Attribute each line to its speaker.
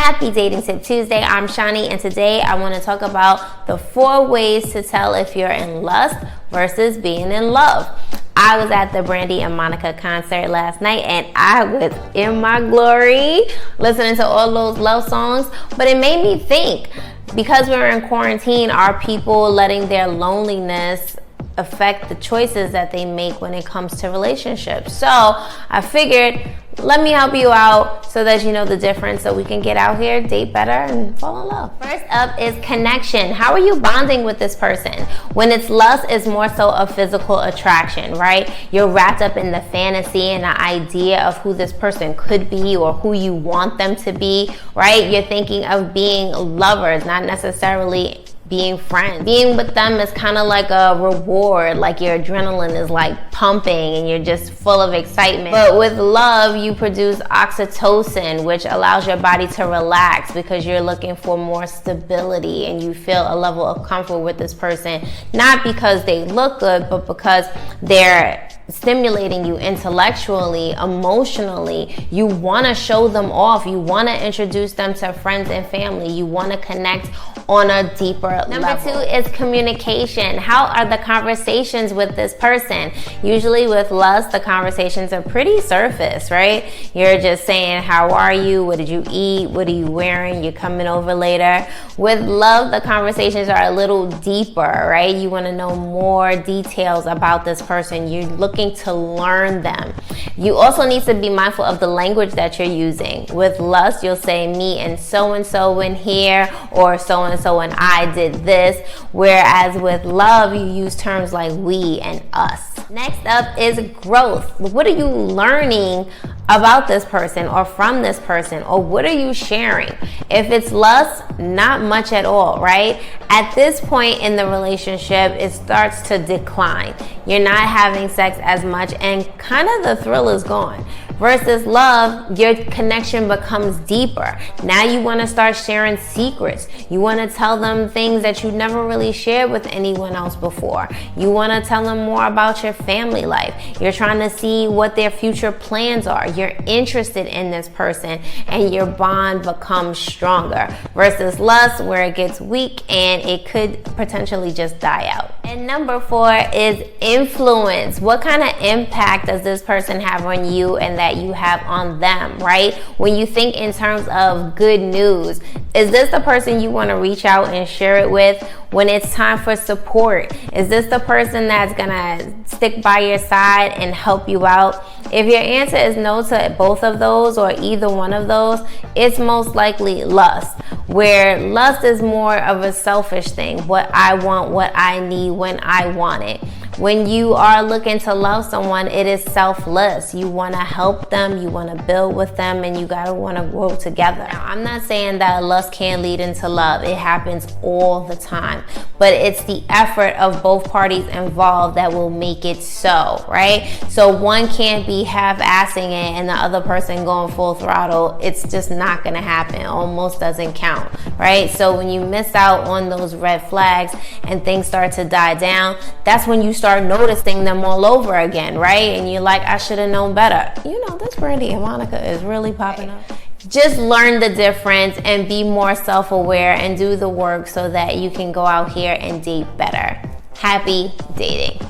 Speaker 1: Happy Dating Tip Tuesday. I'm Shani, and today I want to talk about the 4 ways to tell if you're in lust versus being in love. I was at the Brandy and Monica concert last night, and I was in my glory listening to all those love songs, but it made me think, because we're in quarantine, are people letting their loneliness affect the choices that they make when it comes to relationships? So I figured, let me help you out so that you know the difference, so we can get out here, date better, and fall in love. First up is connection. How are you bonding with this person? When it's lust, it's more so a physical attraction, right? You're wrapped up in the fantasy and the idea of who this person could be or who you want them to be, right? You're thinking of being lovers, not necessarily being friends. Being with them is kind of like a reward, like your adrenaline is like pumping and you're just full of excitement. But with love, you produce oxytocin, which allows your body to relax because you're looking for more stability and you feel a level of comfort with this person, not because they look good, but because they're stimulating you intellectually, emotionally. You want to show them off. You want to introduce them to friends and family. You want to connect on a deeper level. Number 2 is communication. How are the conversations with this person? Usually with lust, the conversations are pretty surface, right? You're just saying, how are you? What did you eat? What are you wearing? You're coming over later. With love, the conversations are a little deeper, right? You want to know more details about this person. You're looking to learn them. You also need to be mindful of the language that you're using. With lust, you'll say me and so went here, or so and I did this. Whereas with love, you use terms like we and us. Next up is growth. What are you learning about this person or from this person, or what are you sharing? If it's lust, not much at all, right? At this point in the relationship, it starts to decline. You're not having sex as much and kind of the thrill is gone. Versus love, your connection becomes deeper. Now you want to start sharing secrets. You want to tell them things that you never really shared with anyone else before. You want to tell them more about your family life. You're trying to see what their future plans are. You're interested in this person and your bond becomes stronger. Versus lust, where it gets weak and it could potentially just die out. And number 4 is influence. What kind of impact does this person have on you and that you have on them, right? When you think in terms of good news, is this the person you want to reach out and share it with when it's time for support? Is this the person that's gonna stick by your side and help you out? If your answer is no to both of those or either one of those, it's most likely lust, where lust is more of a selfish thing. What I want, what I need, when I want it. When you are looking to love someone, it is selfless. You want to help them, you want to build with them, and you gotta want to grow together. Now, I'm not saying that lust can't lead into love. It happens all the time. But it's the effort of both parties involved that will make it so, right? So one can't be half-assing it and the other person going full throttle. It's just not going to happen. Almost doesn't count, right? So when you miss out on those red flags and things start to die down, that's when you start noticing them all over again, right? And you're like, I should have known better. You know, this Brandy and Monica is really popping up. Just learn the difference and be more self-aware and do the work so that you can go out here and date better. Happy dating.